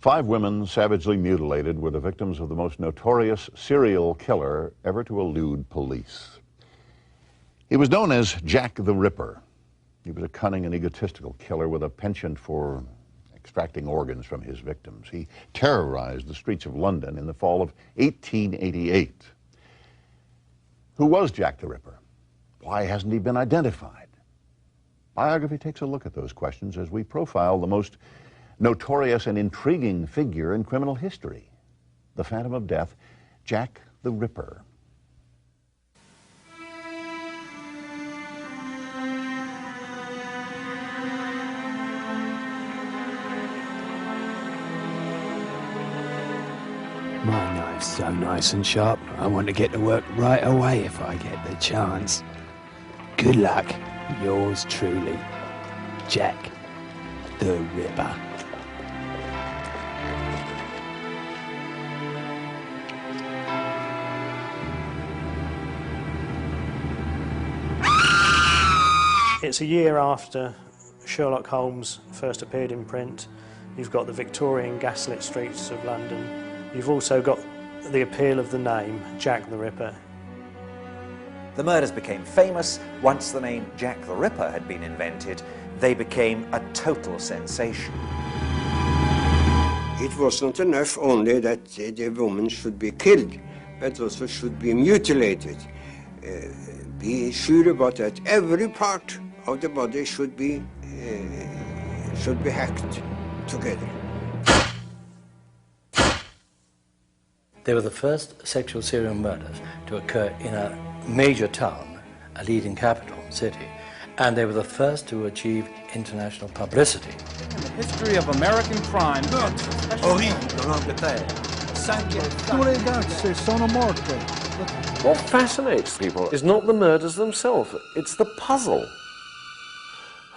5 women savagely mutilated were the victims of the most notorious serial killer ever to elude police. He was known as Jack the Ripper. He was a cunning and egotistical killer with a penchant for extracting organs from his victims. He terrorized the streets of London in the fall of 1888. Who was Jack the Ripper? Why hasn't he been identified? Biography takes a look at those questions as we profile the most notorious and intriguing figure in criminal history, the Phantom of Death, Jack the Ripper. My knife's so nice and sharp, I want to get to work right away if I get the chance. Good luck, yours truly, Jack the Ripper. It's a year after Sherlock Holmes first appeared in print. You've got the Victorian gaslit streets of London. You've also got the appeal of the name, Jack the Ripper. The murders became famous. Once the name Jack the Ripper had been invented, they became a total sensation. It was not enough only that the woman should be killed, but also should be mutilated. Be sure about that. Every part of the body should be hacked together. They were the first sexual serial murders to occur in a major town, a leading capital city, and they were the first to achieve international publicity. In the history of American crime, What fascinates people is not the murders themselves, it's the puzzle.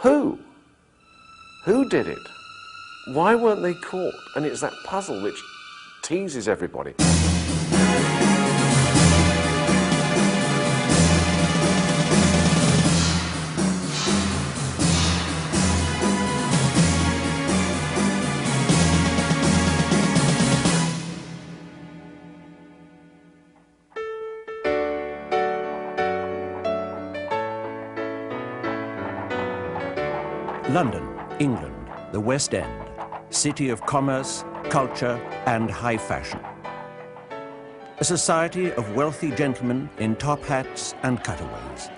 Who? Who did it? Why weren't they caught? And it's that puzzle which teases everybody. London, England, the West End, city of commerce, culture, and high fashion. A society of wealthy gentlemen in top hats and cutaways.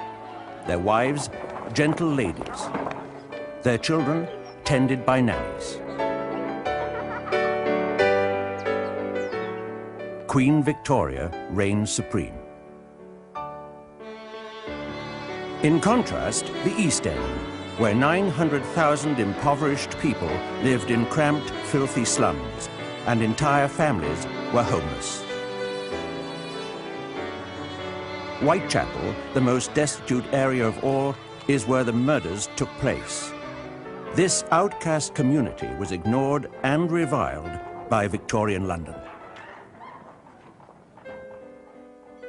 Their wives, gentle ladies. Their children, tended by nannies. Queen Victoria reigns supreme. In contrast, the East End, where 900,000 impoverished people lived in cramped, filthy slums, and entire families were homeless. Whitechapel, the most destitute area of all, is where the murders took place. This outcast community was ignored and reviled by Victorian London.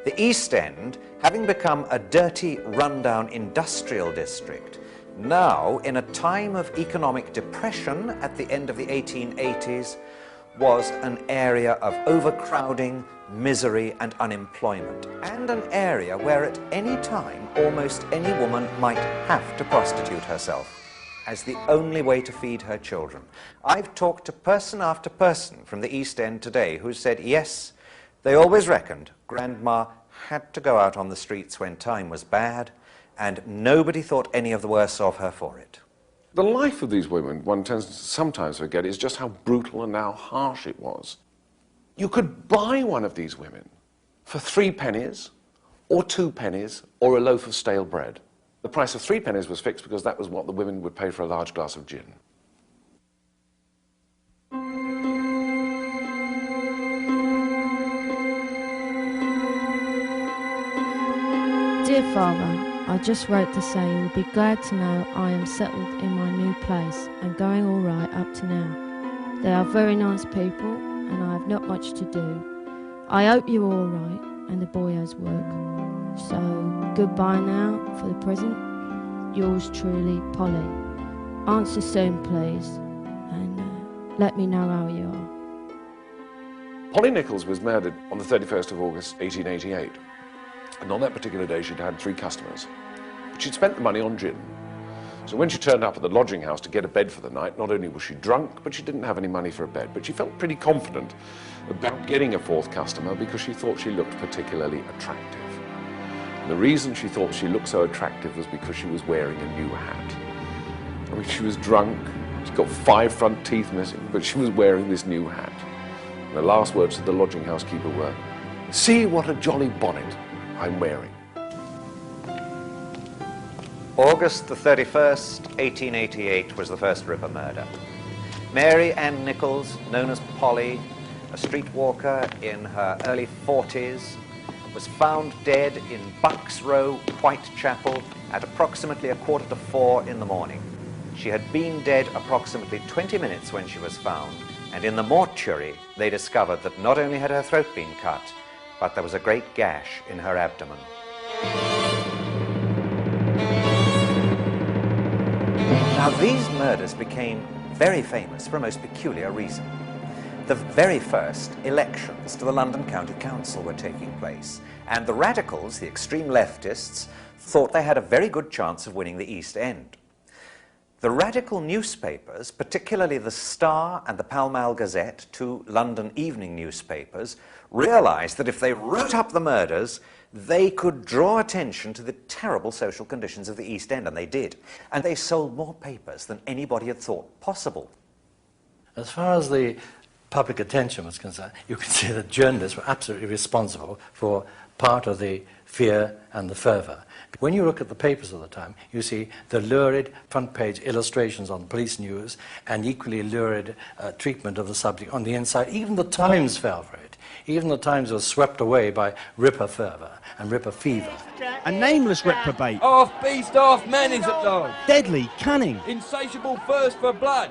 The East End, having become a dirty, rundown industrial district, now, in a time of economic depression at the end of the 1880s, was an area of overcrowding, misery and unemployment, and an area where at any time almost any woman might have to prostitute herself as the only way to feed her children. I've talked to person after person from the East End today who said, yes, they always reckoned Grandma had to go out on the streets when time was bad, and nobody thought any of the worse of her for it. The life of these women, one tends to sometimes forget, is just how brutal and how harsh it was. You could buy one of these women for 3 pennies, or 2 pennies, or a loaf of stale bread. The price of 3 pennies was fixed because that was what the women would pay for a large glass of gin. Dear Father, I just wrote to say you will be glad to know I am settled in my new place and going all right up to now. They are very nice people and I have not much to do. I hope you're all right and the boy has work. So goodbye now for the present. Yours truly, Polly. Answer soon please and let me know how you are. Polly Nichols was murdered on the 31st of August 1888, and on that particular day she'd had 3 customers. But she'd spent the money on gin. So when she turned up at the lodging house to get a bed for the night, not only was she drunk, but she didn't have any money for a bed. But she felt pretty confident about getting a 4th customer because she thought she looked particularly attractive. And the reason she thought she looked so attractive was because she was wearing a new hat. I mean, she was drunk, she's got 5 front teeth missing, but she was wearing this new hat. And the last words to the lodging house keeper were, "See what a jolly bonnet I'm wearing." August the 31st, 1888 was the first Ripper murder. Mary Ann Nichols, known as Polly, a streetwalker in her early 40s, was found dead in Bucks Row, Whitechapel, at approximately 3:45 in the morning. She had been dead approximately 20 minutes when she was found, and in the mortuary they discovered that not only had her throat been cut, but there was a great gash in her abdomen. Now, these murders became very famous for a most peculiar reason. The very first elections to the London County Council were taking place, and the radicals, the extreme leftists, thought they had a very good chance of winning the East End. The radical newspapers, particularly the Star and the Pall Mall Gazette, 2 London evening newspapers, realized that if they wrote up the murders, they could draw attention to the terrible social conditions of the East End, and they did. And they sold more papers than anybody had thought possible. As far as the public attention was concerned, you can see that journalists were absolutely responsible for part of the fear and the fervour. When you look at the papers of the time, you see the lurid front-page illustrations on police news and equally lurid treatment of the subject on the inside. Even the Times fell for it. Even the Times was swept away by Ripper fervour and Ripper fever. A nameless reprobate. Half beast, half man is at large. Deadly, cunning. Insatiable thirst for blood.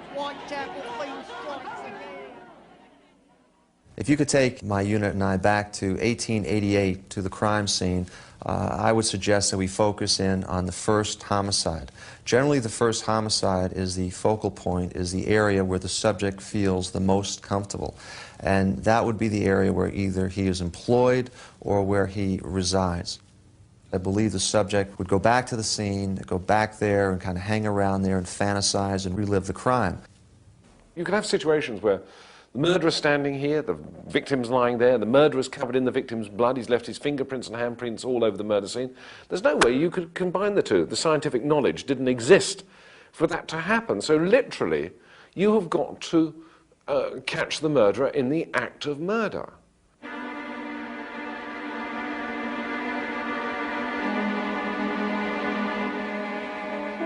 If you could take my unit and I back to 1888 to the crime scene, I would suggest that we focus in on the first homicide. Generally, the first homicide is the focal point, is the area where the subject feels the most comfortable. And that would be the area where either he is employed or where he resides. I believe the subject would go back to the scene, go back there and kind of hang around there and fantasize and relive the crime. You can have situations where the murderer's standing here, the victim's lying there, the murderer's covered in the victim's blood, he's left his fingerprints and handprints all over the murder scene. There's no way you could combine the two. The scientific knowledge didn't exist for that to happen. So literally, you have got to catch the murderer in the act of murder.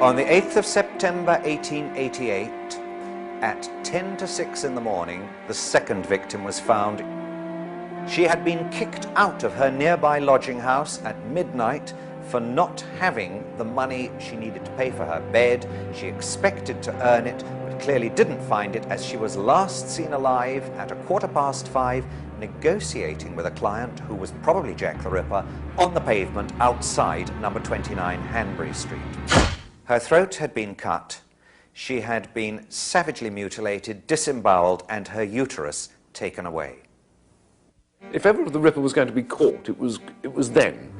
On the 8th of September 1888, at 10 to 6 in the morning, the second victim was found. She had been kicked out of her nearby lodging house at midnight for not having the money she needed to pay for her bed. She expected to earn it, but clearly didn't find it, as she was last seen alive at 5:15, negotiating with a client who was probably Jack the Ripper on the pavement outside number 29 Hanbury Street. Her throat had been cut. She had been savagely mutilated, disemboweled, and her uterus taken away. If ever the Ripper was going to be caught, it was then.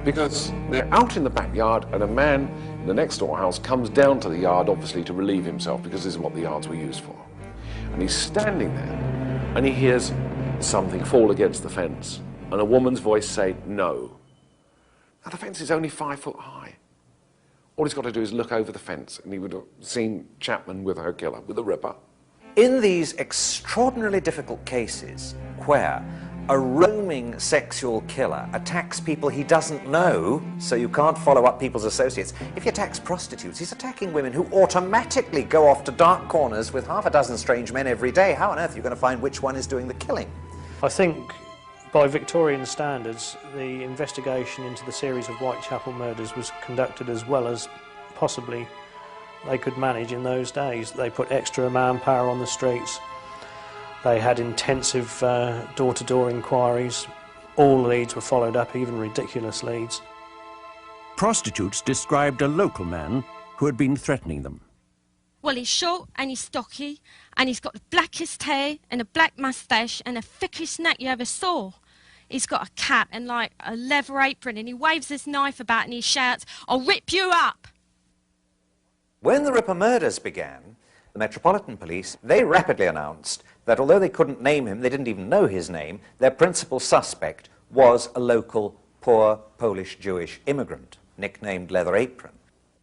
Because they're out in the backyard and a man in the next door house comes down to the yard, obviously to relieve himself, because this is what the yards were used for. And he's standing there and he hears something fall against the fence and a woman's voice say, "No." Now the fence is only 5 foot high. All he's got to do is look over the fence and he would have seen Chapman with her killer, with the Ripper. In these extraordinarily difficult cases where a roaming sexual killer attacks people he doesn't know, so you can't follow up people's associates. If he attacks prostitutes, he's attacking women who automatically go off to dark corners with half a dozen strange men every day. How on earth are you going to find which one is doing the killing? I think by Victorian standards, the investigation into the series of Whitechapel murders was conducted as well as possibly they could manage in those days. They put extra manpower on the streets. They had intensive door-to-door inquiries. All leads were followed up, even ridiculous leads. Prostitutes described a local man who had been threatening them. Well, he's short and he's stocky, and he's got the blackest hair and a black moustache and the thickest neck you ever saw. He's got a cap and like a leather apron, and he waves his knife about and he shouts, "I'll rip you up!" When the Ripper murders began, the Metropolitan Police, they rapidly announced that although they couldn't name him, they didn't even know his name, their principal suspect was a local poor Polish Jewish immigrant, nicknamed Leather Apron.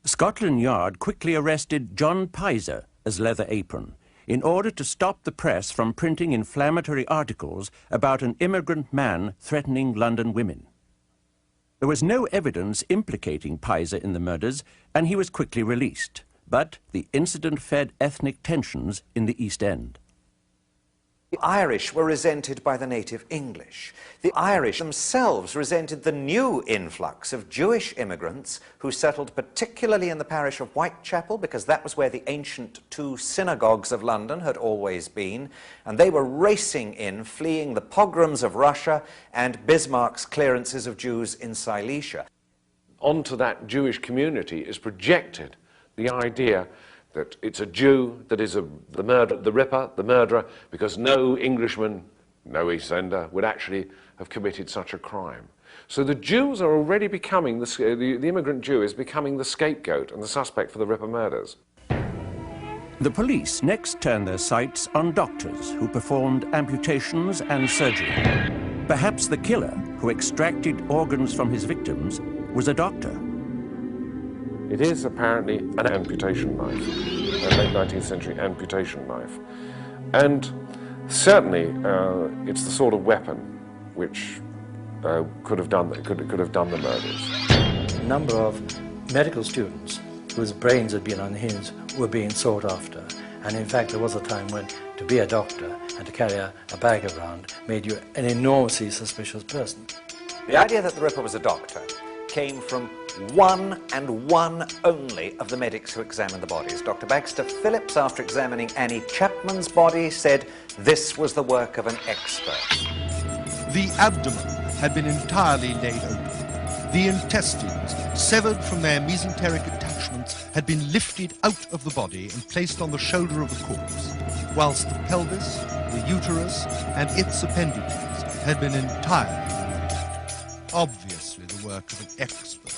Scotland Yard quickly arrested John Pizer as Leather Apron in order to stop the press from printing inflammatory articles about an immigrant man threatening London women. There was no evidence implicating Pizer in the murders, and he was quickly released. But the incident fed ethnic tensions in the East End. The Irish were resented by the native English. The Irish themselves resented the new influx of Jewish immigrants who settled particularly in the parish of Whitechapel, because that was where the ancient two synagogues of London had always been, and they were racing in, fleeing the pogroms of Russia and Bismarck's clearances of Jews in Silesia. Onto that Jewish community is projected the idea that it's a Jew that is the Ripper, the murderer, because no Englishman, no East Ender would actually have committed such a crime. So the Jews are already becoming, the immigrant Jew is becoming the scapegoat and the suspect for the Ripper murders. The police next turned their sights on doctors who performed amputations and surgery. Perhaps the killer, who extracted organs from his victims, was a doctor. It is apparently an amputation knife, a late 19th century amputation knife. And certainly it's the sort of weapon which could have done the murders. A number of medical students whose brains had been unhinged were being sought after. And in fact, there was a time when to be a doctor and to carry a bag around made you an enormously suspicious person. The idea that the Ripper was a doctor came from one and one only of the medics who examined the bodies. Dr. Bagster Phillips, after examining Annie Chapman's body, said this was the work of an expert. The abdomen had been entirely laid open. The intestines, severed from their mesenteric attachments, had been lifted out of the body and placed on the shoulder of the corpse, whilst the pelvis, the uterus, and its appendages had been entirely removed. Obviously the work of an expert,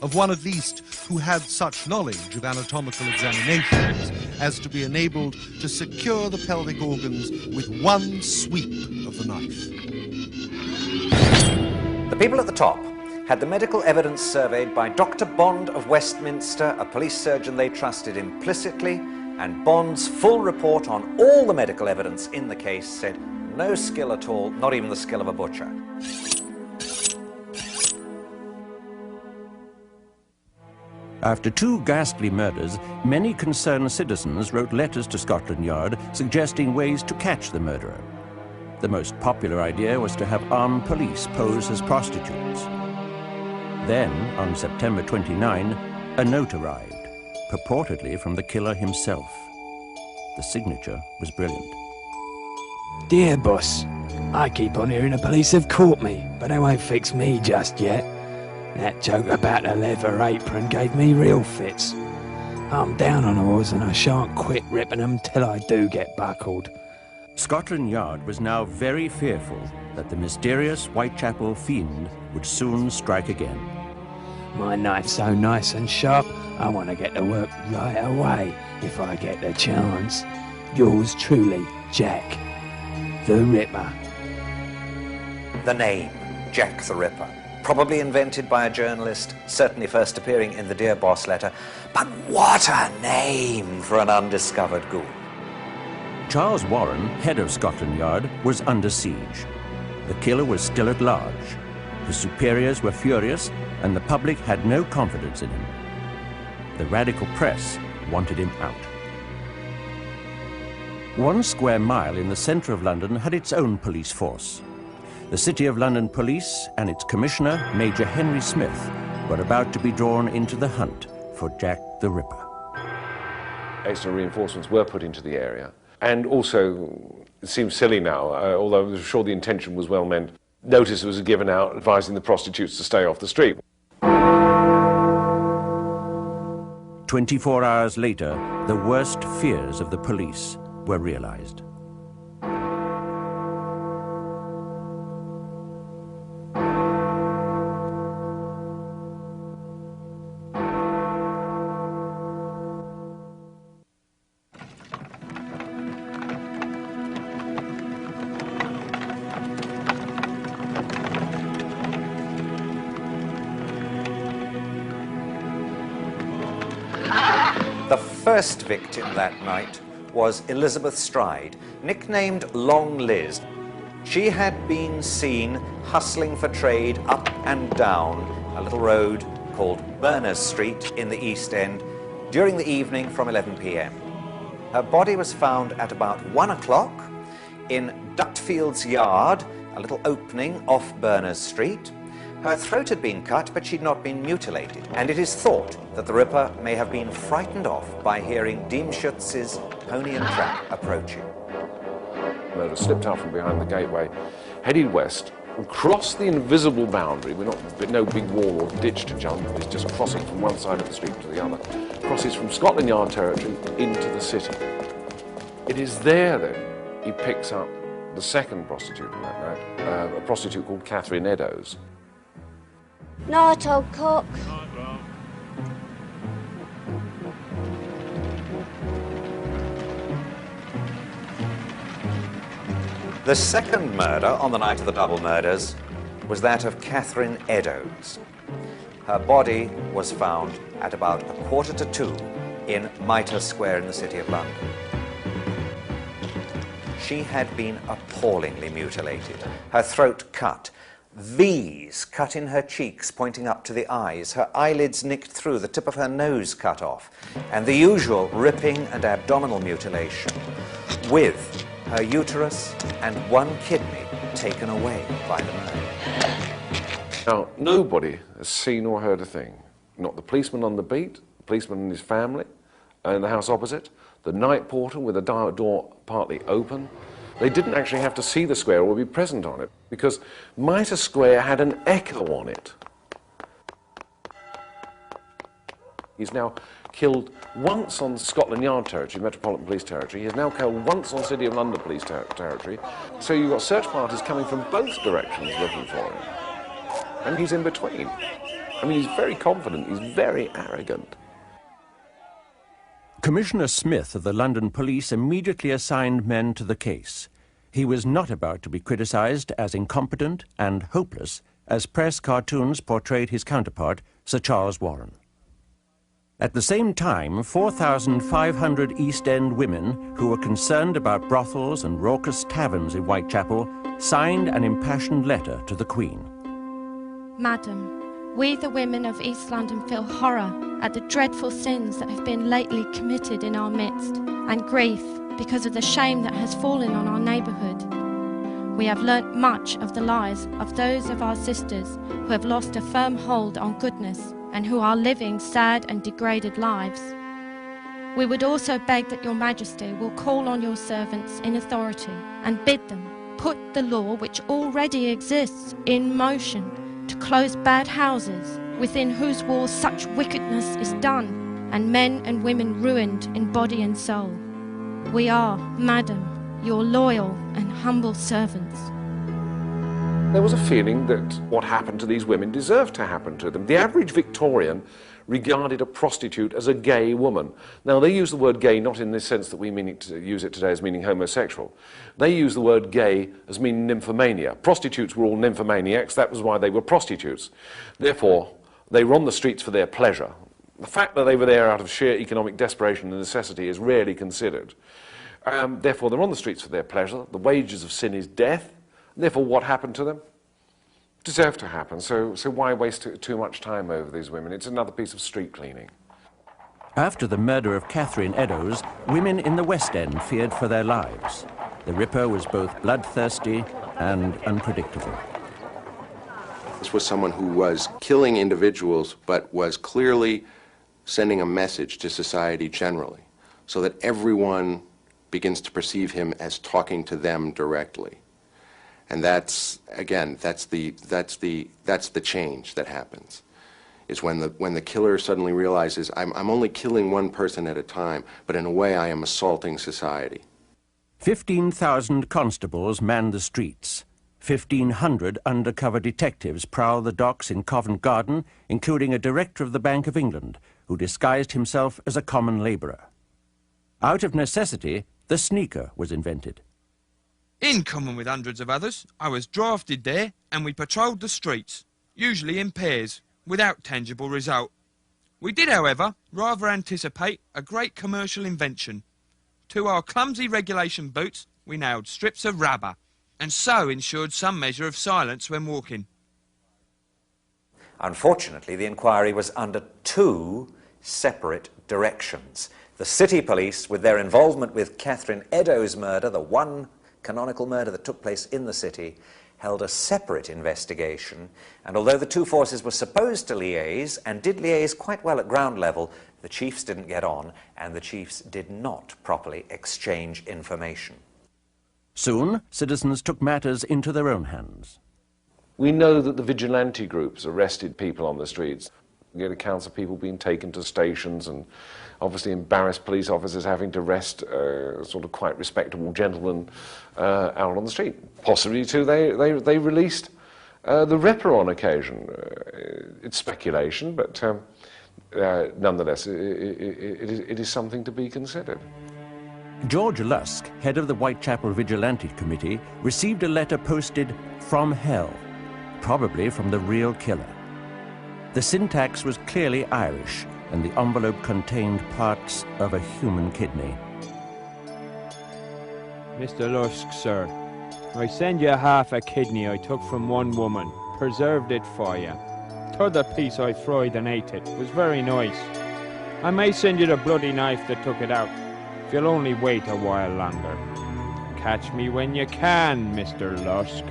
of one at least who had such knowledge of anatomical examinations as to be enabled to secure the pelvic organs with one sweep of the knife. The people at the top had the medical evidence surveyed by Dr. Bond of Westminster, a police surgeon they trusted implicitly, and Bond's full report on all the medical evidence in the case said no skill at all, not even the skill of a butcher. After two ghastly murders, many concerned citizens wrote letters to Scotland Yard suggesting ways to catch the murderer. The most popular idea was to have armed police pose as prostitutes. Then, on September 29, a note arrived, purportedly from the killer himself. The signature was brilliant. Dear boss, I keep on hearing the police have caught me, but they won't fix me just yet. That joke about the leather apron gave me real fits. I'm down on oars and I shan't quit ripping them till I do get buckled. Scotland Yard was now very fearful that the mysterious Whitechapel fiend would soon strike again. My knife's so nice and sharp, I want to get to work right away if I get the chance. Yours truly, Jack the Ripper. The name, Jack the Ripper. Probably invented by a journalist, certainly first appearing in the Dear Boss letter. But what a name for an undiscovered ghoul. Charles Warren, head of Scotland Yard, was under siege. The killer was still at large. His superiors were furious, and the public had no confidence in him. The radical press wanted him out. 1 square mile in the centre of London had its own police force. The City of London Police and its Commissioner, Major Henry Smith, were about to be drawn into the hunt for Jack the Ripper. Extra reinforcements were put into the area. And also, it seems silly now, although I'm sure the intention was well meant, notice was given out advising the prostitutes to stay off the street. 24 hours later, the worst fears of the police were realized. The first victim that night was Elizabeth Stride, nicknamed Long Liz. She had been seen hustling for trade up and down a little road called Berners Street in the East End during the evening from 11 p.m. Her body was found at about 1 o'clock in Dutfield's Yard, a little opening off Berners Street. Her throat had been cut, but she'd not been mutilated, and it is thought that the Ripper may have been frightened off by hearing Diemschutz's pony and trap approaching. Murder slipped out from behind the gateway, headed west, and crossed the invisible boundary. We're not, no big wall or ditch to jump, it's just crossing from one side of the street to the other. Crosses from Scotland Yard territory into the city. It is there, then, he picks up the second prostitute on that night, a prostitute called Catherine Eddowes. Night, old cock. The second murder on the night of the double murders was that of Catherine Eddowes. Her body was found at about 1:45 in Mitre Square in the City of London. She had been appallingly mutilated, her throat cut, V's cut in her cheeks pointing up to the eyes, her eyelids nicked through, the tip of her nose cut off, and the usual ripping and abdominal mutilation, with her uterus and one kidney taken away by the murder. Now, nobody has seen or heard a thing. Not the policeman on the beat, the policeman and his family in the house opposite, the night porter with the door partly open. They didn't actually have to see the square or be present on it, because Mitre Square had an echo on it. He's now killed once on Scotland Yard territory, Metropolitan Police territory. He's now killed once on City of London Police territory. So you've got search parties coming from both directions looking for him. And he's in between. I mean, he's very confident, he's very arrogant. Commissioner Smith of the London Police immediately assigned men to the case. He was not about to be criticised as incompetent and hopeless as press cartoons portrayed his counterpart, Sir Charles Warren. At the same time, 4,500 East End women who were concerned about brothels and raucous taverns in Whitechapel signed an impassioned letter to the Queen. Madam, we the women of East London feel horror at the dreadful sins that have been lately committed in our midst, and grief because of the shame that has fallen on our neighbourhood. We have learnt much of the lives of those of our sisters who have lost a firm hold on goodness and who are living sad and degraded lives. We would also beg that your Majesty will call on your servants in authority and bid them put the law which already exists in motion to close bad houses within whose walls such wickedness is done, and men and women ruined in body and soul. We are, Madam, your loyal and humble servants. There was a feeling that what happened to these women deserved to happen to them. The average Victorian regarded a prostitute as a gay woman. Now, they use the word gay not in this sense that we use it today as meaning homosexual. They use the word gay as meaning nymphomania. Prostitutes were all nymphomaniacs. That was why they were prostitutes. Therefore, they were on the streets for their pleasure. The fact that they were there out of sheer economic desperation and necessity is rarely considered. Therefore, they're on the streets for their pleasure. The wages of sin is death. Therefore, what happened to them? Deserved to happen. So why waste too much time over these women? It's another piece of street cleaning. After the murder of Catherine Eddowes, women in the West End feared for their lives. The Ripper was both bloodthirsty and unpredictable. This was someone who was killing individuals, but was clearly sending a message to society generally, so that everyone begins to perceive him as talking to them directly. And that's, again, that's the change that happens. is when the killer suddenly realizes, I'm only killing one person at a time, but in a way I am assaulting society. 15,000 constables man the streets. 1,500 undercover detectives prowl the docks in Covent Garden, including a director of the Bank of England, who disguised himself as a common labourer. Out of necessity, the sneaker was invented. In common with hundreds of others, I was drafted there and we patrolled the streets, usually in pairs, without tangible result. We did, however, rather anticipate a great commercial invention. To our clumsy regulation boots, we nailed strips of rubber, and so ensured some measure of silence when walking. Unfortunately, the inquiry was under two separate directions. The city police, with their involvement with Catherine Eddowes' murder, the one canonical murder that took place in the city, held a separate investigation, and although the two forces were supposed to liaise, and did liaise quite well at ground level, the chiefs didn't get on, and the chiefs did not properly exchange information. Soon, citizens took matters into their own hands. We know that the vigilante groups arrested people on the streets. We get accounts of people being taken to stations and obviously embarrassed police officers having to arrest sort of quite respectable gentlemen out on the street. Possibly, too, they released the Ripper on occasion. It's speculation, but nonetheless, it is something to be considered. George Lusk, head of the Whitechapel Vigilante Committee, received a letter posted from hell, probably from the real killer. The syntax was clearly Irish, and the envelope contained parts of a human kidney. Mr. Lusk, sir, I send you half a kidney I took from one woman, preserved it for you. T'other piece I fried and ate it, was very nice. I may send you the bloody knife that took it out, if you'll only wait a while longer. Catch me when you can, Mr. Lusk.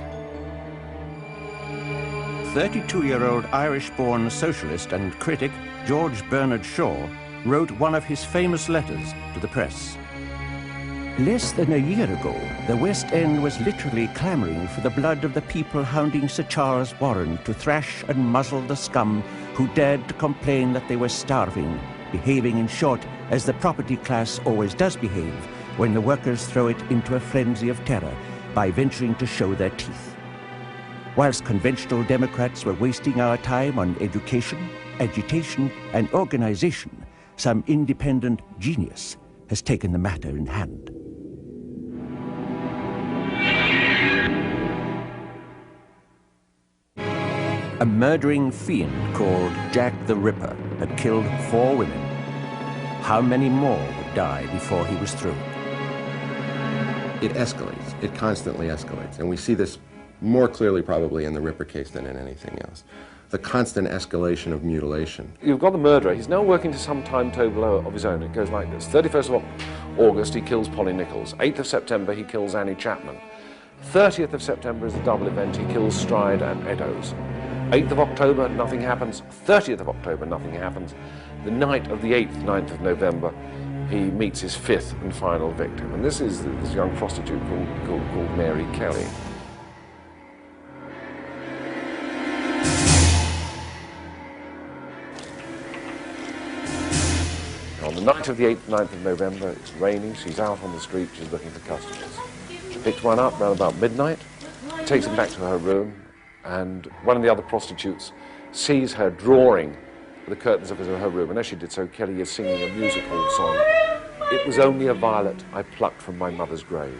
32-year-old Irish-born socialist and critic George Bernard Shaw wrote one of his famous letters to the press. Less than a year ago, the West End was literally clamouring for the blood of the people hounding Sir Charles Warren to thrash and muzzle the scum who dared to complain that they were starving, behaving, in short, as the property class always does behave when the workers throw it into a frenzy of terror by venturing to show their teeth. Whilst conventional Democrats were wasting our time on education, agitation, and organization, some independent genius has taken the matter in hand. A murdering fiend called Jack the Ripper had killed 4 women. How many more would die before he was through? It escalates. It constantly escalates. And we see this more clearly probably in the Ripper case than in anything else. The constant escalation of mutilation. You've got the murderer. He's now working to some timetable of his own. It goes like this. 31st of August, he kills Polly Nichols. 8th of September, he kills Annie Chapman. 30th of September is a double event. He kills Stride and Eddowes. 8th of October, nothing happens. 30th of October, nothing happens. The night of the 8th, 9th of November, he meets his 5th and final victim. And this is this young prostitute called Mary Kelly. On the night of the 8th, 9th of November, it's raining, she's out on the street, she's looking for customers. She picks one up around about midnight, takes him back to her room, and one of the other prostitutes sees her drawing the curtains of her room, and as she did so, Kelly is singing a music hall song. It was only a violet I plucked from my mother's grave.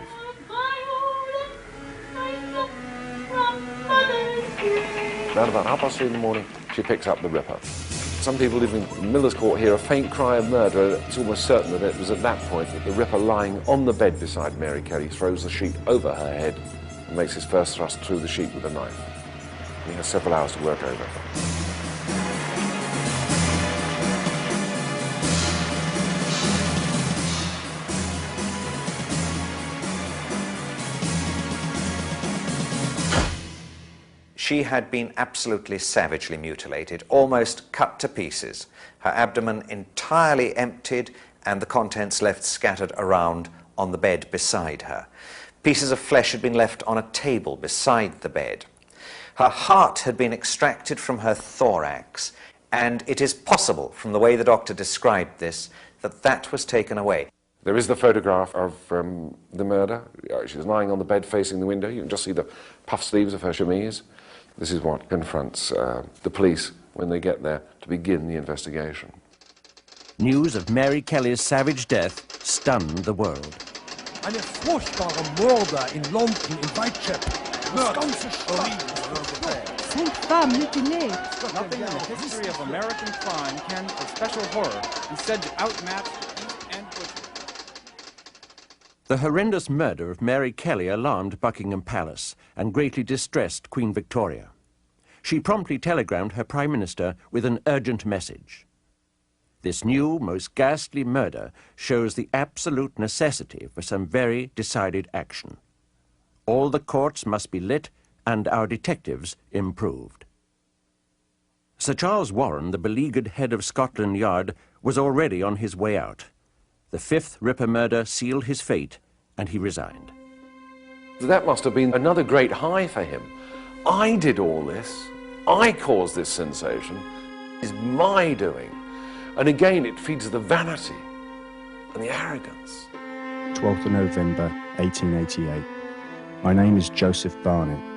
Around about 3:30 in the morning, she picks up the Ripper. Some people living in Miller's Court hear a faint cry of murder. It's almost certain that it was at that point that the Ripper, lying on the bed beside Mary Kelly, throws the sheet over her head and makes his first thrust through the sheet with a knife. He has several hours to work over. She had been absolutely savagely mutilated, almost cut to pieces, her abdomen entirely emptied and the contents left scattered around on the bed beside her. Pieces of flesh had been left on a table beside the bed. Her heart had been extracted from her thorax And it is possible, from the way the doctor described this, that that was taken away. There is the photograph of the murder. She's lying on the bed facing the window. You can just see the puff sleeves of her chemise. This is what confronts the police when they get there to begin the investigation. News of Mary Kelly's savage death stunned the world. Eine furchtbare Morde in London, in Whitechapel. Das ganze Cinq femmes mutilées. Nothing in the history of American crime can, with special horror, be said to outmatch East End butchery. The horrendous murder of Mary Kelly alarmed Buckingham Palace and greatly distressed Queen Victoria. She promptly telegrammed her Prime Minister with an urgent message. This new, most ghastly murder shows the absolute necessity for some very decided action. All the courts must be lit and our detectives improved. Sir Charles Warren, the beleaguered head of Scotland Yard, was already on his way out. The fifth Ripper murder sealed his fate, and he resigned. That must have been another great high for him. I did all this. I caused this sensation. It's my doing. And again, it feeds the vanity and the arrogance. 12th of November, 1888. My name is Joseph Barnett.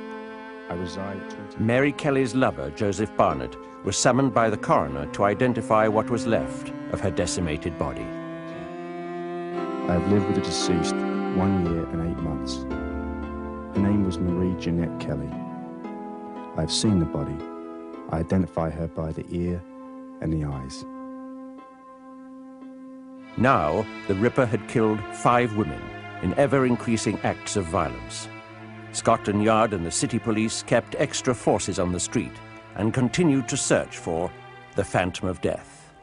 I reside at Mary Kelly's lover, Joseph Barnett, was summoned by the coroner to identify what was left of her decimated body. I have lived with the deceased 1 year and 8 months. Her name was Marie Jeanette Kelly. I have seen the body. I identify her by the ear and the eyes. Now, the Ripper had killed 5 women in ever-increasing acts of violence. Scotland Yard and the city police kept extra forces on the street and continued to search for the Phantom of Death.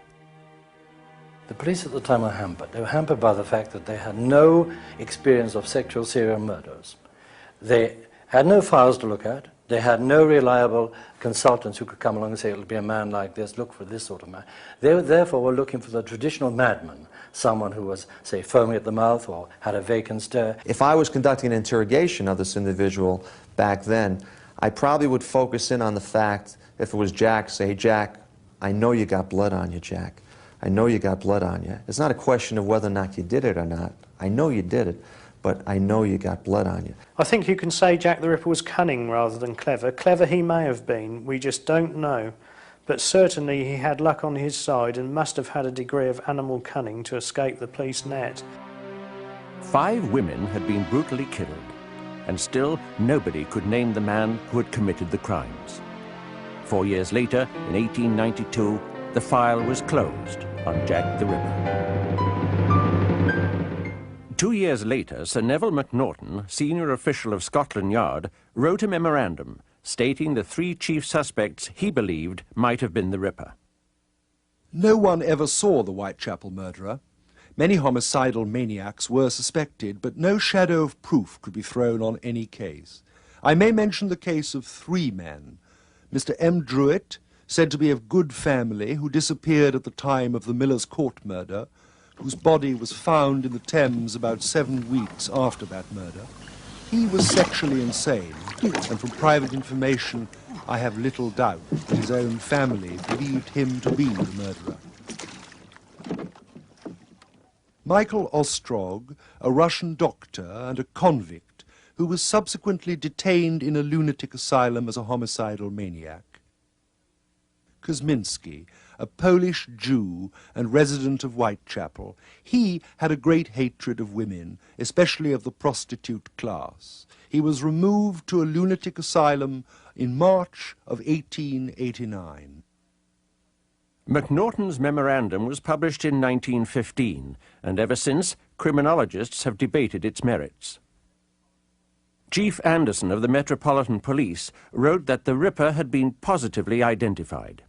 The police at the time were hampered. They were hampered by the fact that they had no experience of sexual serial murders. They had no files to look at. They had no reliable consultants who could come along and say, it'll be a man like this, look for this sort of man. They therefore were looking for the traditional madman, someone who was, say, foaming at the mouth or had a vacant stare. If I was conducting an interrogation of this individual back then, I probably would focus in on the fact, if it was Jack, say, hey, Jack, I know you got blood on you, Jack. I know you got blood on you. It's not a question of whether or not you did it or not. I know you did it, but I know you got blood on you. I think you can say Jack the Ripper was cunning rather than clever. Clever he may have been, we just don't know. But certainly he had luck on his side and must have had a degree of animal cunning to escape the police net. 5 women had been brutally killed, and still nobody could name the man who had committed the crimes. 4 years later, in 1892, the file was closed on Jack the Ripper. 2 years later, Sir Neville Macnaghten, senior official of Scotland Yard, wrote a memorandum stating the 3 chief suspects he believed might have been the Ripper. No one ever saw the Whitechapel murderer. Many homicidal maniacs were suspected, but no shadow of proof could be thrown on any case. I may mention the case of 3 men. Mr. M. Druitt, said to be of good family, who disappeared at the time of the Miller's Court murder, whose body was found in the Thames about 7 weeks after that murder. He was sexually insane, and from private information, I have little doubt that his own family believed him to be the murderer. Michael Ostrog, a Russian doctor and a convict, who was subsequently detained in a lunatic asylum as a homicidal maniac. Kosminski, a Polish Jew and resident of Whitechapel. He had a great hatred of women, especially of the prostitute class. He was removed to a lunatic asylum in March of 1889. Macnaghten's memorandum was published in 1915, and ever since, criminologists have debated its merits. Chief Anderson of the Metropolitan Police wrote that the Ripper had been positively identified.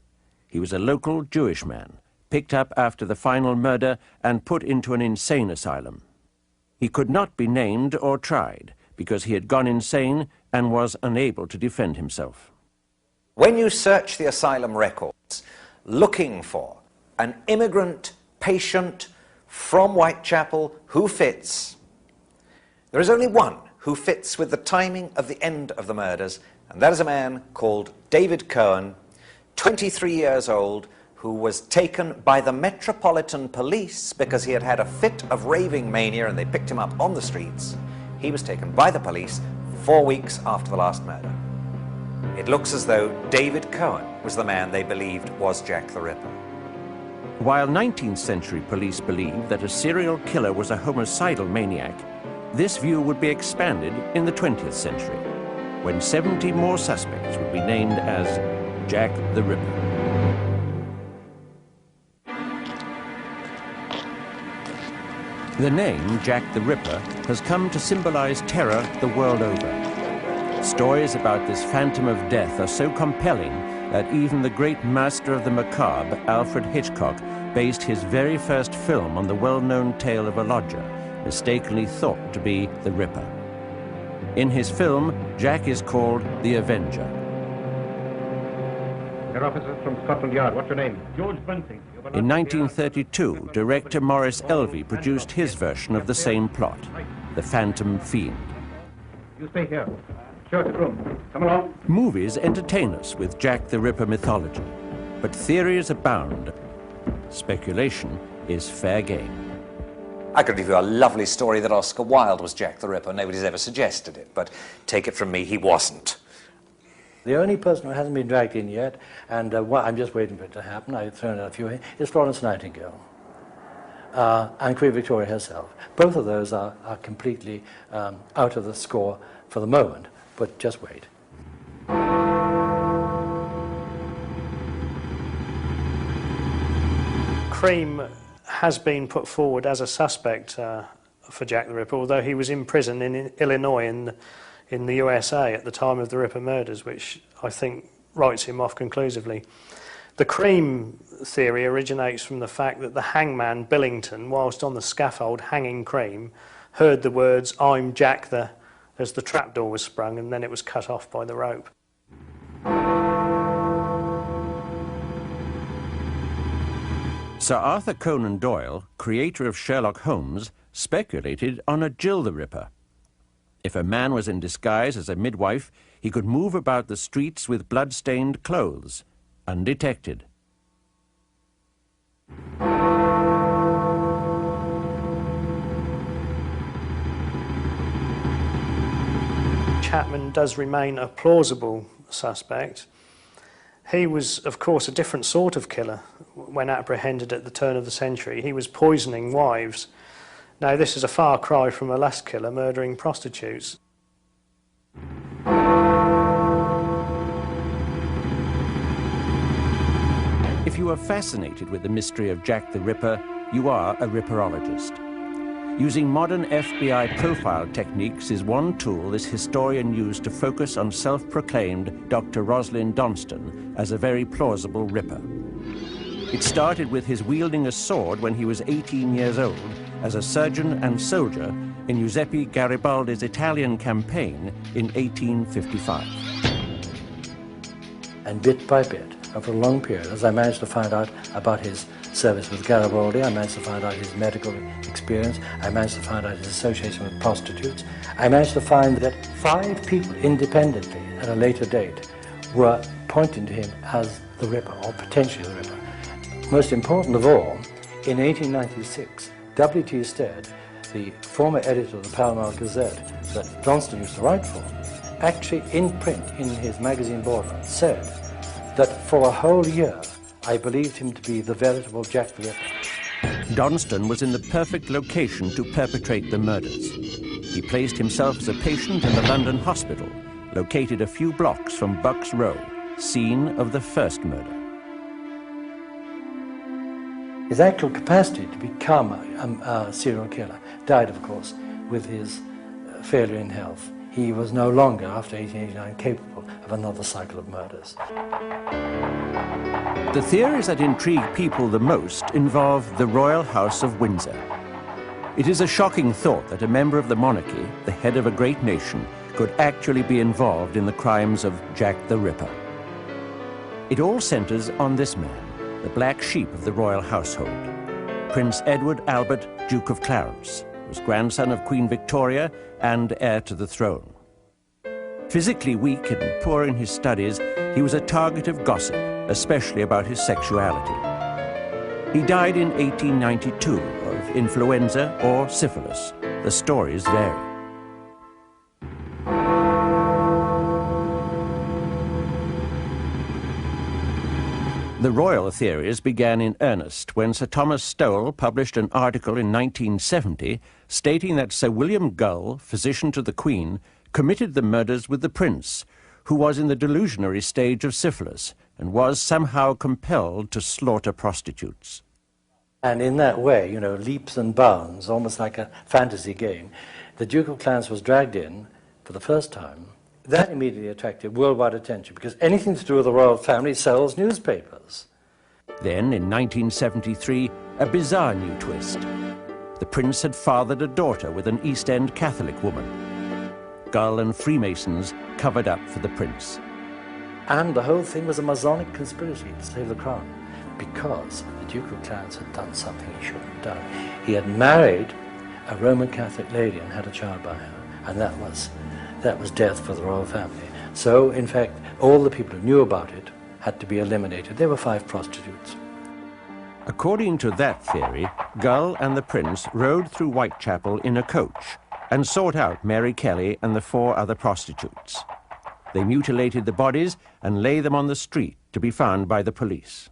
He was a local Jewish man, picked up after the final murder and put into an insane asylum. He could not be named or tried because he had gone insane and was unable to defend himself. When you search the asylum records looking for an immigrant patient from Whitechapel who fits, there is only one who fits with the timing of the end of the murders, and that is a man called David Cohen, 23 years old, who was taken by the Metropolitan Police because he had had a fit of raving mania and they picked him up on the streets. He was taken by the police 4 weeks after the last murder. It looks as though David Cohen was the man they believed was Jack the Ripper. While 19th century police believed that a serial killer was a homicidal maniac, this view would be expanded in the 20th century, when 70 more suspects would be named as Jack the Ripper. The name Jack the Ripper has come to symbolize terror the world over. Stories about this phantom of death are so compelling that even the great master of the macabre, Alfred Hitchcock, based his very first film on the well-known tale of a lodger, mistakenly thought to be the Ripper. In his film, Jack is called the Avenger. Your officer from Scotland Yard. What's your name? George Bunting. In 1932, director Maurice Elvey produced his version of the same plot, The Phantom Fiend. You stay here. Show us the room. Come along. Movies entertain us with Jack the Ripper mythology, but theories abound. Speculation is fair game. I could give you a lovely story that Oscar Wilde was Jack the Ripper. Nobody's ever suggested it, but take it from me, he wasn't. The only person who hasn't been dragged in yet, and I'm just waiting for it to happen, I've thrown out a few, is Florence Nightingale and Queen Victoria herself. Both of those are completely out of the score for the moment, but just wait. Cream has been put forward as a suspect for Jack the Ripper, although he was in prison in Illinois in the USA at the time of the Ripper murders, which I think writes him off conclusively. The Cream theory originates from the fact that the hangman Billington, whilst on the scaffold hanging Cream, heard the words, "I'm Jack the," as the trapdoor was sprung, and then it was cut off by the rope. Sir Arthur Conan Doyle, creator of Sherlock Holmes, speculated on a Jill the Ripper. If a man was in disguise as a midwife, he could move about the streets with blood-stained clothes, undetected. Chapman does remain a plausible suspect. He was, of course, a different sort of killer when apprehended at the turn of the century. He was poisoning wives. Now, this is a far cry from a lust killer murdering prostitutes. If you are fascinated with the mystery of Jack the Ripper, you are a Ripperologist. Using modern FBI profile techniques is one tool this historian used to focus on self-proclaimed Dr. Rosalind Donston as a very plausible Ripper. It started with his wielding a sword when he was 18 years old as a surgeon and soldier in Giuseppe Garibaldi's Italian campaign in 1855. And bit by bit, over a long period, as I managed to find out about his service with Garibaldi, I managed to find out his medical experience, I managed to find out his association with prostitutes, I managed to find that 5 people independently at a later date were pointing to him as the Ripper, or potentially the Ripper. Most important of all, in 1896, W.T. Stead, the former editor of the Pall Mall Gazette that Johnston used to write for, actually in print in his magazine Borderland said that for a whole year I believed him to be the veritable Jack the Ripper. Donston was in the perfect location to perpetrate the murders. He placed himself as a patient in the London hospital, located a few blocks from Bucks Row, scene of the first murder. His actual capacity to become a serial killer died, of course, with his failure in health. He was no longer, after 1889, capable of another cycle of murders. The theories that intrigue people the most involve the Royal House of Windsor. It is a shocking thought that a member of the monarchy, the head of a great nation, could actually be involved in the crimes of Jack the Ripper. It all centers on this man, the black sheep of the royal household. Prince Edward Albert, Duke of Clarence, was grandson of Queen Victoria and heir to the throne. Physically weak and poor in his studies, he was a target of gossip especially about his sexuality. He died in 1892 of influenza or syphilis. The stories vary. The royal theories began in earnest when Sir Thomas Stowell published an article in 1970 stating that Sir William Gull, physician to the Queen, committed the murders with the Prince, who was in the delusionary stage of syphilis and was somehow compelled to slaughter prostitutes. And in that way, you know, leaps and bounds, almost like a fantasy game, the Duke of Clarence was dragged in for the first time. That immediately attracted worldwide attention because anything to do with the royal family sells newspapers. Then, in 1973, a bizarre new twist. The Prince had fathered a daughter with an East End Catholic woman. Gull and Freemasons covered up for the Prince. And the whole thing was a Masonic conspiracy to save the crown because the Duke of Clarence had done something he shouldn't have done. He had married a Roman Catholic lady and had a child by her, and that was death for the royal family. So, in fact, all the people who knew about it had to be eliminated. There were 5 prostitutes. According to that theory, Gull and the Prince rode through Whitechapel in a coach and sought out Mary Kelly and the 4 other prostitutes. They mutilated the bodies and lay them on the street to be found by the police.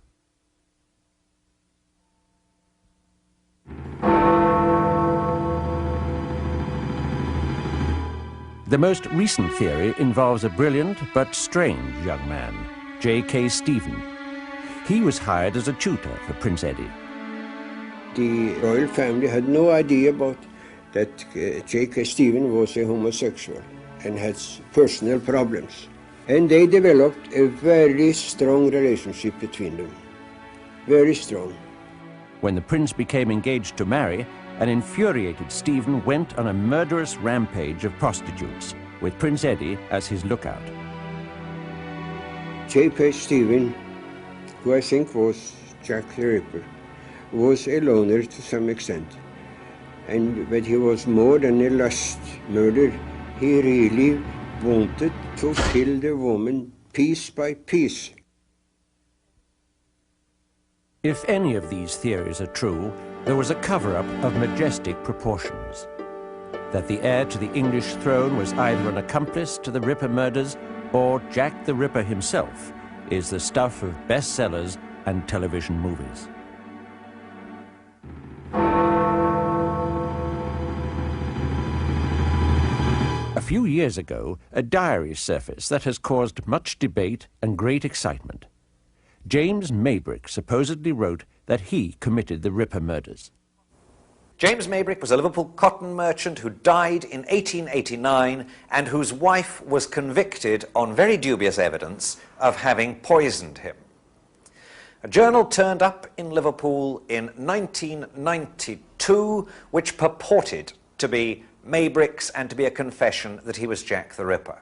The most recent theory involves a brilliant but strange young man, J.K. Stephen. He was hired as a tutor for Prince Eddie. The royal family had no idea about that J.K. Stephen was a homosexual and had personal problems. And they developed a very strong relationship between them. Very strong. When the prince became engaged to marry, an infuriated Stephen went on a murderous rampage of prostitutes, with Prince Eddie as his lookout. J.K. Stephen, who I think was Jack the Ripper, was a loner to some extent. But he was more than a lust murder. He really wanted to kill the woman piece by piece. If any of these theories are true, there was a cover-up of majestic proportions. That the heir to the English throne was either an accomplice to the Ripper murders or Jack the Ripper himself is the stuff of bestsellers and television movies. A few years ago, a diary surfaced that has caused much debate and great excitement. James Maybrick supposedly wrote that he committed the Ripper murders. James Maybrick was a Liverpool cotton merchant who died in 1889 and whose wife was convicted on very dubious evidence of having poisoned him. A journal turned up in Liverpool in 1992 which purported to be Maybrick's and to be a confession that he was Jack the Ripper.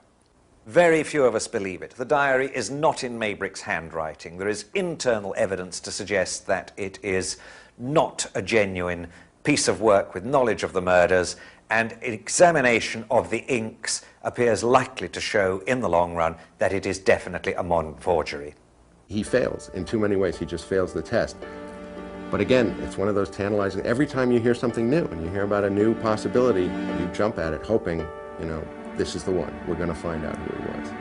Very few of us believe it. The diary is not in Maybrick's handwriting. There is internal evidence to suggest that it is not a genuine piece of work with knowledge of the murders, and examination of the inks appears likely to show in the long run that it is definitely a modern forgery. He fails in too many ways. He just fails the test. But again, it's one of those tantalizing, every time you hear something new and you hear about a new possibility, you jump at it hoping, you know, this is the one. We're going to find out who it was.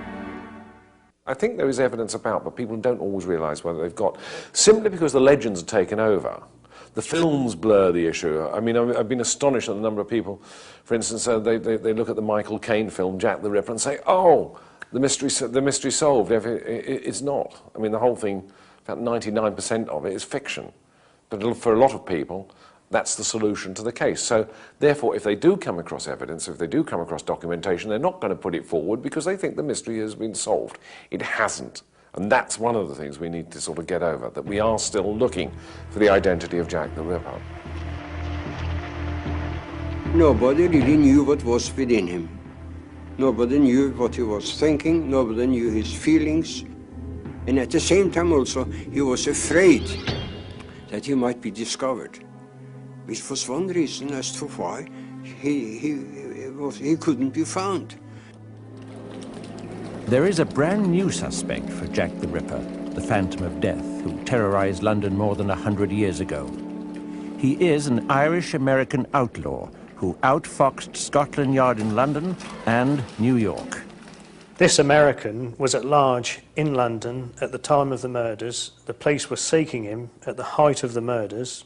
I think there is evidence about, but people don't always realise whether they've got, simply because the legends are taken over. The films blur the issue. I mean, I've been astonished at the number of people, for instance, they look at the Michael Caine film, Jack the Ripper, and say, oh, the mystery solved. It's not. I mean, the whole thing, about 99% of it is fiction. But for a lot of people, that's the solution to the case. So, therefore, if they do come across evidence, if they do come across documentation, they're not going to put it forward because they think the mystery has been solved. It hasn't. And that's one of the things we need to sort of get over, that we are still looking for the identity of Jack the Ripper. Nobody really knew what was within him. Nobody knew what he was thinking, nobody knew his feelings. And at the same time also, he was afraid that he might be discovered, which was one reason as to why he couldn't be found. There is a brand new suspect for Jack the Ripper, the the Phantom of Death, who terrorized London more than 100 years ago. He is an Irish-American outlaw who outfoxed Scotland Yard in London and New York. This American was at large in London at the time of the murders. The police were seeking him at the height of the murders.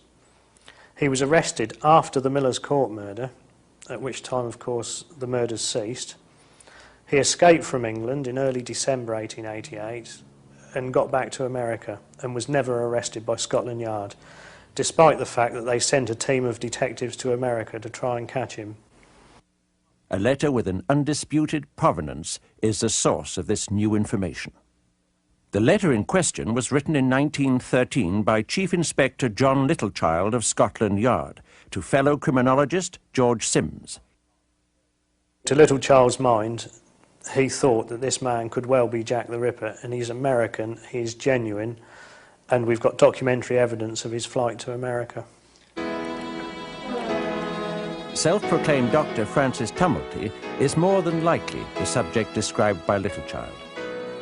He was arrested after the Miller's Court murder, at which time, of course, the murders ceased. He escaped from England in early December 1888 and got back to America and was never arrested by Scotland Yard, despite the fact that they sent a team of detectives to America to try and catch him. A letter with an undisputed provenance is the source of this new information. The letter in question was written in 1913 by Chief Inspector John Littlechild of Scotland Yard to fellow criminologist George Sims. To Littlechild's mind, he thought that this man could well be Jack the Ripper, and he's American, he's genuine, and we've got documentary evidence of his flight to America. Self-proclaimed Dr. Francis Tumblety is more than likely the subject described by Littlechild.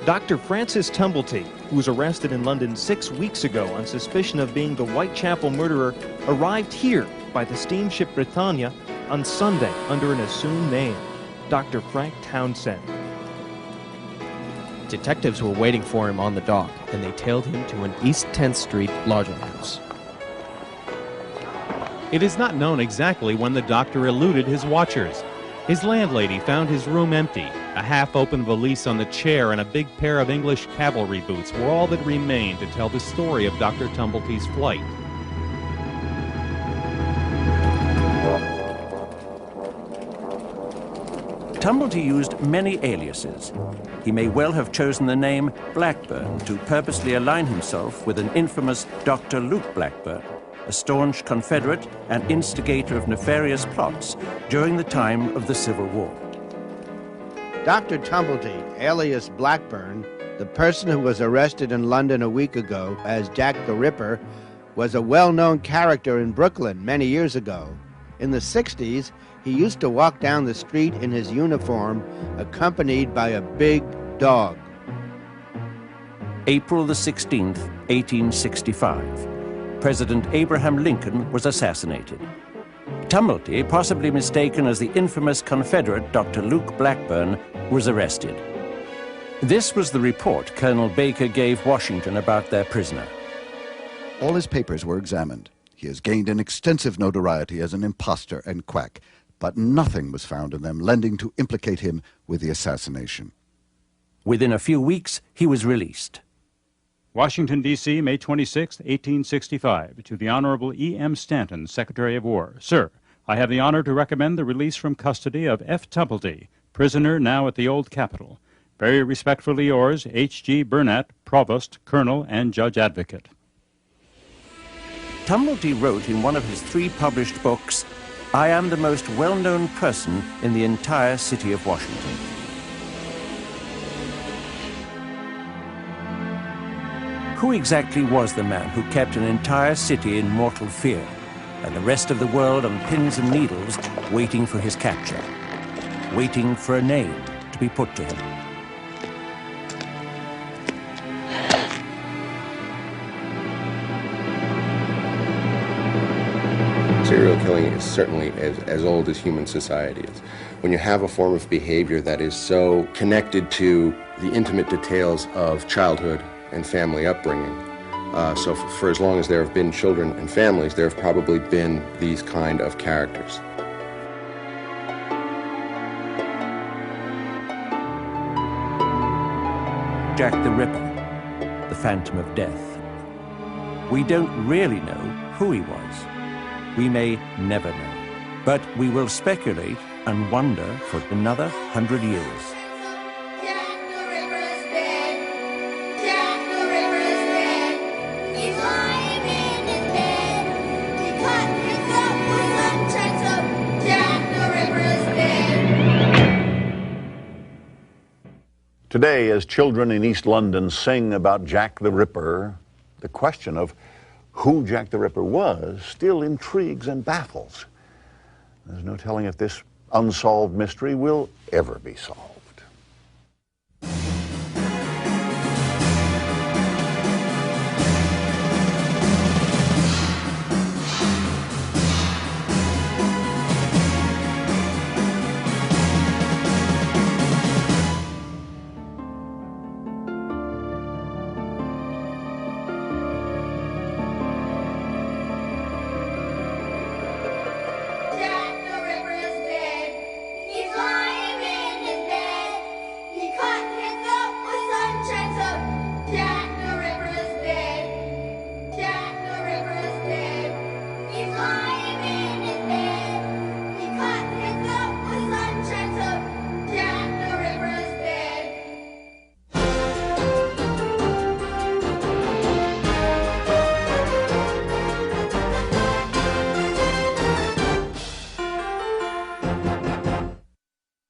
Dr. Francis Tumblety, who was arrested in London 6 weeks ago on suspicion of being the Whitechapel murderer, arrived here by the steamship Britannia on Sunday under an assumed name, Dr. Frank Townsend. Detectives were waiting for him on the dock, and they tailed him to an East 10th Street lodging house. It is not known exactly when the doctor eluded his watchers. His landlady found his room empty. A half-open valise on the chair and a big pair of English cavalry boots were all that remained to tell the story of Dr. Tumblety's flight. Tumblety used many aliases. He may well have chosen the name Blackburn to purposely align himself with an infamous Dr. Luke Blackburn, a staunch Confederate and instigator of nefarious plots during the time of the Civil War. Dr. Tumblety, alias Blackburn, the person who was arrested in London a week ago as Jack the Ripper, was a well-known character in Brooklyn many years ago. In the 60s, he used to walk down the street in his uniform, accompanied by a big dog. April the 16th, 1865. President Abraham Lincoln was assassinated. Tumblety, possibly mistaken as the infamous Confederate Dr. Luke Blackburn, was arrested. This was the report Colonel Baker gave Washington about their prisoner. All his papers were examined. He has gained an extensive notoriety as an impostor and quack, but nothing was found in them lending to implicate him with the assassination. Within a few weeks, he was released. Washington, D.C., May 26, 1865. To the Honorable E.M. Stanton, Secretary of War. Sir, I have the honor to recommend the release from custody of F. Tumblety, prisoner now at the Old Capitol. Very respectfully yours, H.G. Burnett, Provost, Colonel, and Judge Advocate. Tumblety wrote in one of his 3 published books, "I am the most well-known person in the entire city of Washington." Who exactly was the man who kept an entire city in mortal fear, and the rest of the world on pins and needles waiting for his capture, waiting for a name to be put to him? Serial killing is certainly as old as human society is. When you have a form of behavior that is so connected to the intimate details of childhood and family upbringing, so for as long as there have been children and families, there have probably been these kind of characters. Jack the Ripper, the Phantom of Death. We don't really know who he was. We may never know, but we will speculate and wonder for another 100 years. Today, as children in East London sing about Jack the Ripper, the question of who Jack the Ripper was still intrigues and baffles. There's no telling if this unsolved mystery will ever be solved. Bye.